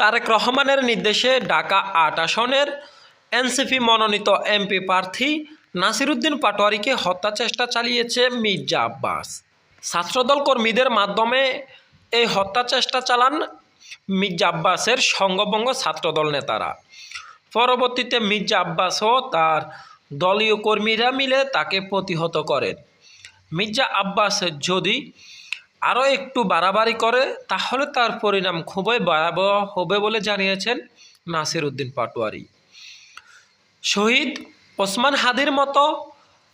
তারেক রহমানের নির্দেশে ঢাকা ৮ আসনের এনসিপি মনোনীত এমপি প্রার্থী নাসিরউদ্দিন পাটোয়ারীকে হত্যা চেষ্টা চালিয়েছে মির্জা আব্বাস। ছাত্রদল কর্মীদের মাধ্যমে এই হত্যা চেষ্টা চালান মির্জা আব্বাসের সঙ্গবঙ্গ ছাত্রদল নেতারা। পরবর্তীতে মির্জা আব্বাস ও তার দলীয় কর্মীরা মিলে তাকে প্রতিহত করেন। মির্জা আব্বাস যদি আরও একটু বাড়াবাড়ি করে তাহলে তার পরিণাম খুবই ভয়াবহ হবে বলে জানিয়েছেন নাসিরউদ্দিন পাটোয়ারী। শহীদ ওসমান হাদির মতো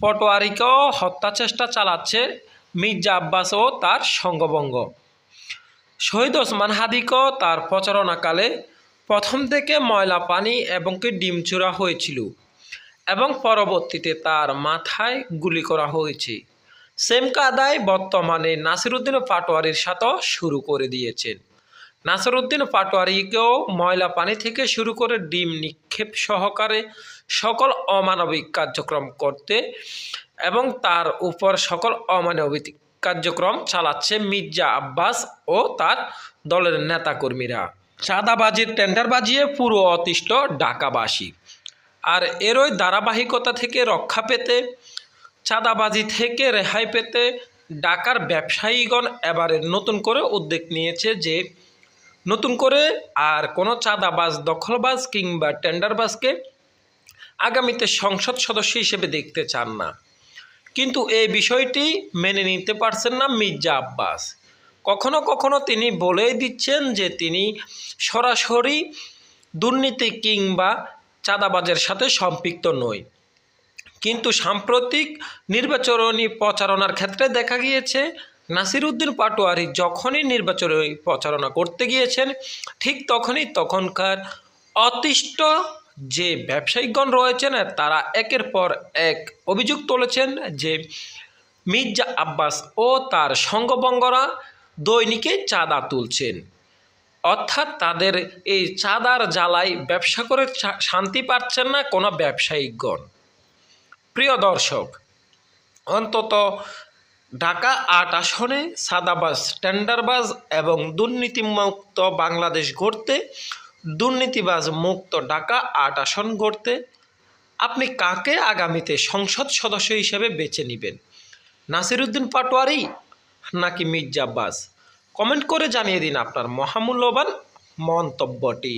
পাটোয়ারীকেও হত্যা চেষ্টা চালাচ্ছে মির্জা আব্বাস ও তার সঙ্গবঙ্গ। শহীদ ওসমান হাদিকেও তার প্রচারণাকালে প্রথম থেকে ময়লা পানি এবং ডিম চূড়া হয়েছিল এবং পরবর্তীতে তার মাথায় গুলি করা হয়েছে। সেম কায়দায় বর্তমানে নাসিরউদ্দিন পাটোয়ারীর সাথেও শুরু করে দিয়েছেন। নাসিরউদ্দিন পাটোয়ারীকেও ময়লা পানি থেকে শুরু করে ডিম নিক্ষেপ সহকারে সকল অমানবিক কার্যক্রম করতে এবং তার উপর সকল অমানবিক কার্যক্রম চালাচ্ছে মির্জা আব্বাস ও তার দলের নেতাকর্মীরা। চাঁদাবাজির টেন্ডার বাজিয়ে পুরো অতিষ্ঠ ঢাকাবাসী। আর এরই ধারাবাহিকতা থেকে রক্ষা পেতে, চাঁদাবাজি থেকে রেহাই পেতে ঢাকার ব্যবসায়ীগণ এবারে নতুন করে উদ্যোগ নিয়েছে যে নতুন করে আর কোনো চাঁদাবাজ, দখলবাজ কিংবা টেন্ডারবাজকে আগামীতে সংসদ সদস্য হিসেবে দেখতে চান না। কিন্তু এই বিষয়টি মেনে নিতে পারছেন না মির্জা আব্বাস। কখনো কখনো তিনি বলেই দিচ্ছেন যে তিনি সরাসরি দুর্নীতি কিংবা চাঁদাবাজের সাথে সম্পৃক্ত নয়। কিন্তু সাম্প্রতিক নির্বাচনী প্রচারণার ক্ষেত্রে দেখা গিয়েছে নাসিরউদ্দিন পাটোয়ারী যখনই নির্বাচনী প্রচারণা করতে গিয়েছেন ঠিক তখনকার অতিষ্ঠ যে ব্যবসায়িকগণ রয়েছেন তারা একের পর এক অভিযোগ তুলেছেন যে মির্জা আব্বাস ও তার সঙ্গবঙ্গরা দৈনিকে চাঁদা তুলছেন। অর্থাৎ তাদের এই চাঁদার জ্বালায় ব্যবসা করে শান্তি পাচ্ছেন না কোনো ব্যবসায়িকগণ। প্রিয় দর্শক, অন্তত ঢাকা ৮ আসনে চাঁদাবাজ, টেন্ডারবাজ এবং দুর্নীতিমুক্ত বাংলাদেশ গড়তে, দুর্নীতিবাজ মুক্ত ঢাকা ৮ আসন গড়তে আপনি কাকে আগামীতে সংসদ সদস্য হিসেবে বেছে নেবেন? নাসিরউদ্দিন পাটোয়ারী নাকি মির্জা আব্বাস? কমেন্ট করে জানিয়ে দিন আপনার মহামূল্যবান মন্তব্যটি।